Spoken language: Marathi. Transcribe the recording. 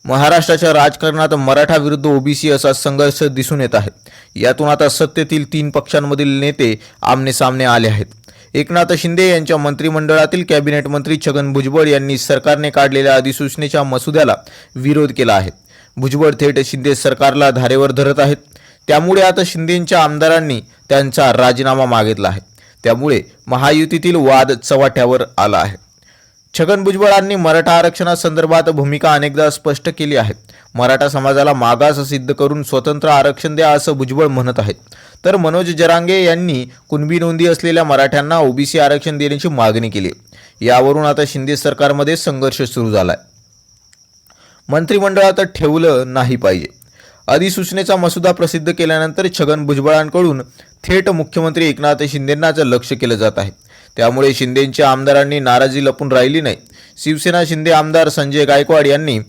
महाराष्ट्राच्या राजकारणात मराठा विरुद्ध ओबीसी असा संघर्ष दिसून येत आहे। यातून आता सत्तेतील 3 पक्षांमधील नेते आमने-सामने आले आहेत। एकनाथ शिंदे यांच्या मंत्रिमंडळातील कॅबिनेट मंत्री छगन भुजबळ यांनी सरकारने काढलेल्या अधिसूचनेच्या मसुद्याला विरोध केला आहे। भुजबळ थेट शिंदे सरकारला धारेवर धरत आहेत। त्यामुळे आता शिंदेंच्या आमदारांनी त्यांचा राजीनामा मागितला आहे। त्यामुळे महायुतीतील वाद चव्हाट्यावर आला आहे। छगन भुजबळांनी मराठा आरक्षणासंदर्भात भूमिका अनेकदा स्पष्ट केली आहे। मराठा समाजाला मागास सिद्ध करून स्वतंत्र आरक्षण द्या असं भुजबळ म्हणत आहेत। तर मनोज जरांगे यांनी कुणबी नोंदी असलेल्या मराठ्यांना ओबीसी आरक्षण देण्याची मागणी केली। यावरून आता शिंदे सरकारमध्ये संघर्ष सुरू झालाय। मंत्रिमंडळात ठेवलं नाही पाहिजे। अधिसूचनेचा मसुदा प्रसिद्ध केल्यानंतर छगन भुजबळांकडून थेट मुख्यमंत्री एकनाथ शिंदेंनाच लक्ष केलं जात आहे। त्यामुळे शिंदेंच्या आमदारांनी नाराजी लपून राहिली नाही। शिवसेना शिंदे आमदार संजय गायकवाड यांनी